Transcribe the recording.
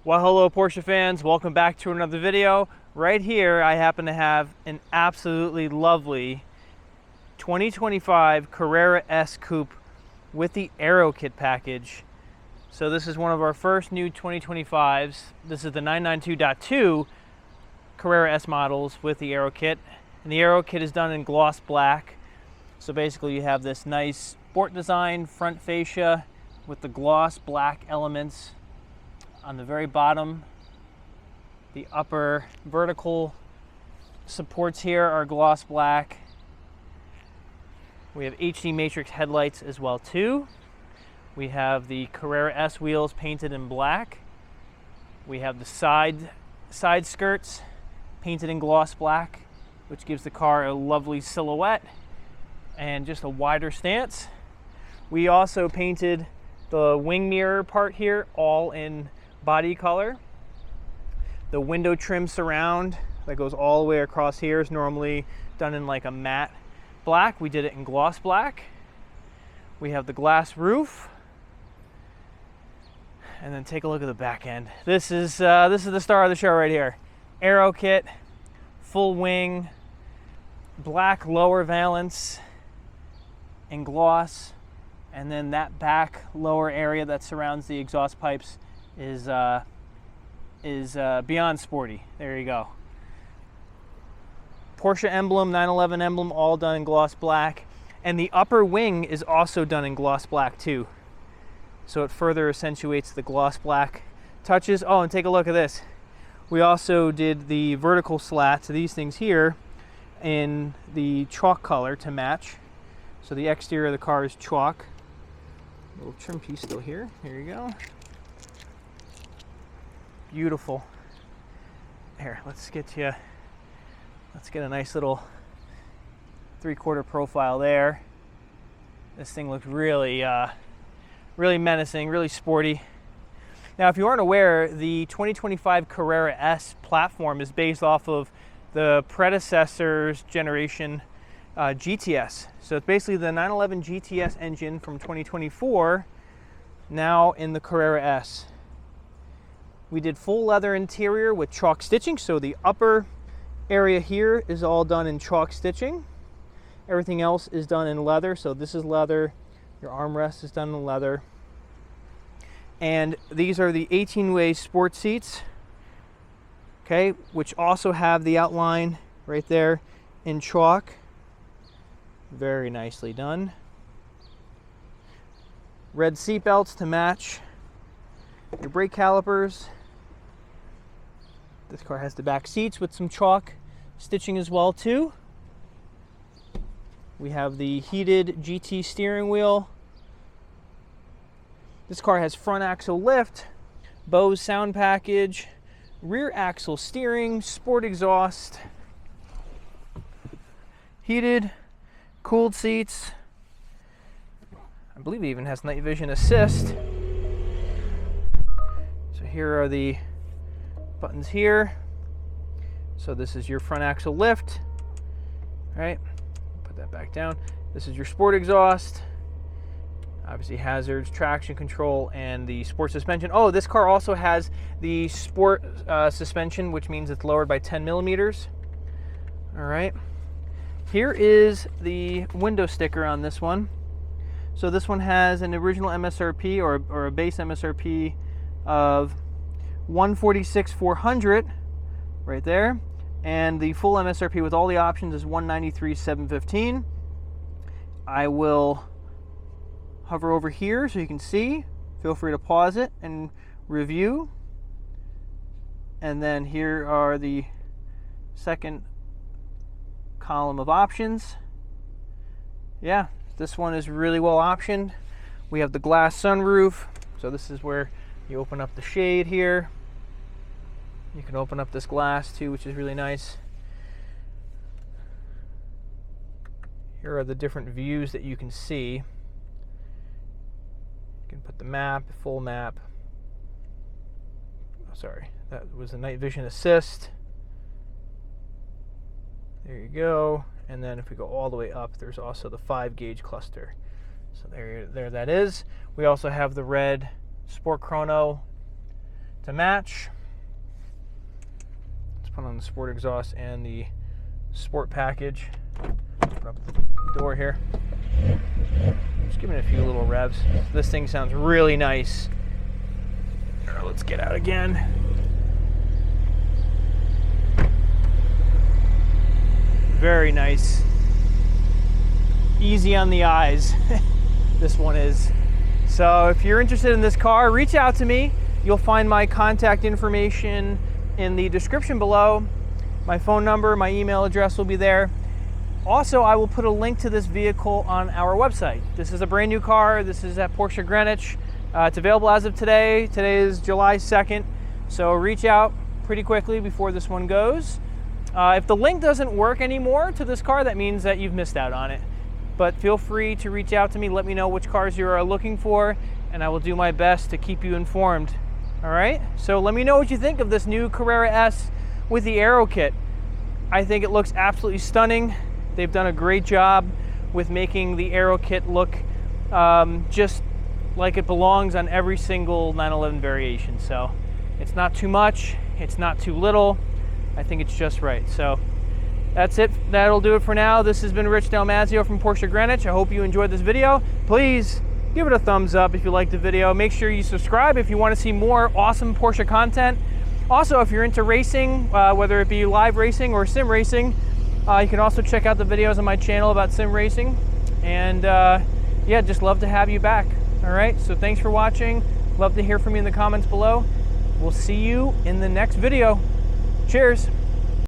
Well, hello Porsche fans, welcome back to another video. Right here I happen to have an absolutely lovely 2025 Carrera S Coupe with the Aero Kit package. So this is one of our first new 2025s. This is the 992.2 Carrera S models with the Aero Kit. And the Aero Kit is done in gloss black. So basically you have this nice sport design front fascia with the gloss black elements. On the very bottom, the upper vertical supports here are gloss black. We have HD matrix headlights as well too. We have the Carrera S wheels painted in black. We have the side skirts painted in gloss black, which gives the car a lovely silhouette and just a wider stance. We also painted the wing mirror part here all in body color. The window trim surround that goes all the way across here is normally done in like a matte black. We did it in gloss black. We have the glass roof. And then take a look at the back end. This is the star of the show right here. Aero Kit, full wing, black lower valance in gloss, and then that back lower area that surrounds the exhaust pipes is beyond sporty. There you go. Porsche emblem, 911 emblem, all done in gloss black, and the upper wing is also done in gloss black too. So it further accentuates the gloss black touches. Oh, and take a look at this. We also did the vertical slats, these things here, in the chalk color to match. So the exterior of the car is chalk. Little trim piece still here. Here you go. Beautiful. Here, let's get a nice little 3/4 profile there. This thing looks really really menacing, really sporty. Now, if you aren't aware, the 2025 Carrera S platform is based off of the predecessor's generation GTS. So it's basically the 911 GTS engine from 2024, now in the Carrera S. We did full leather interior with chalk stitching, so the upper area here is all done in chalk stitching. Everything else is done in leather, so this is leather. Your armrest is done in leather. And these are the 18-way sport seats, okay, which also have the outline right there in chalk. Very nicely done. Red seat belts to match your brake calipers. This car has the back seats with some chalk stitching as well too. We have the heated GT steering wheel. This car has front axle lift, Bose sound package, rear axle steering, sport exhaust, heated, cooled seats. I believe it even has night vision assist. So here are the buttons here. So this is your front axle lift. All right, put that back down. This is your sport exhaust. Obviously hazards, traction control, and the sport suspension. Oh, this car also has the sport suspension, which means it's lowered by 10 millimeters. All right. Here is the window sticker on this one. So this one has an original MSRP or a base MSRP of $146,400 right there, and the full MSRP with all the options is $193,715. I will hover over here so you can see. Feel free to pause it and review. And then here are the second column of options. Yeah, this one is really well optioned. We have the glass sunroof, so this is where you open up the shade here. You can open up this glass too, which is really nice. Here are the different views that you can see. You can put the map, full map. Oh, sorry, that was the night vision assist. There you go. And then if we go all the way up, there's also the 5-gauge cluster. So there that is. We also have the red Sport Chrono to match. Let's put on the sport exhaust and the sport package. Open up the door here. Just giving it a few little revs. This thing sounds really nice. All right, let's get out again. Very nice. Easy on the eyes. This one is. So if you're interested in this car, reach out to me. You'll find my contact information in the description below. My phone number, my email address will be there. Also, I will put a link to this vehicle on our website. This is a brand new car. This is at Porsche Greenwich. It's available as of today. Today is July 2nd. So reach out pretty quickly before this one goes. If the link doesn't work anymore to this car, that means that you've missed out on it. But feel free to reach out to me. Let me know which cars you are looking for, and I will do my best to keep you informed. All right? So let me know what you think of this new Carrera S with the Aero Kit. I think it looks absolutely stunning. They've done a great job with making the Aero Kit look just like it belongs on every single 911 variation. So it's not too much, it's not too little. I think it's just right. So that's it. That'll do it for now. This has been Rich DelMazzio from Porsche Greenwich. I hope you enjoyed this video. Please give it a thumbs up if you liked the video. Make sure you subscribe if you want to see more awesome Porsche content. Also, if you're into racing, whether it be live racing or sim racing, you can also check out the videos on my channel about sim racing. And yeah, just love to have you back. All right, so thanks for watching. Love to hear from you in the comments below. We'll see you in the next video. Cheers.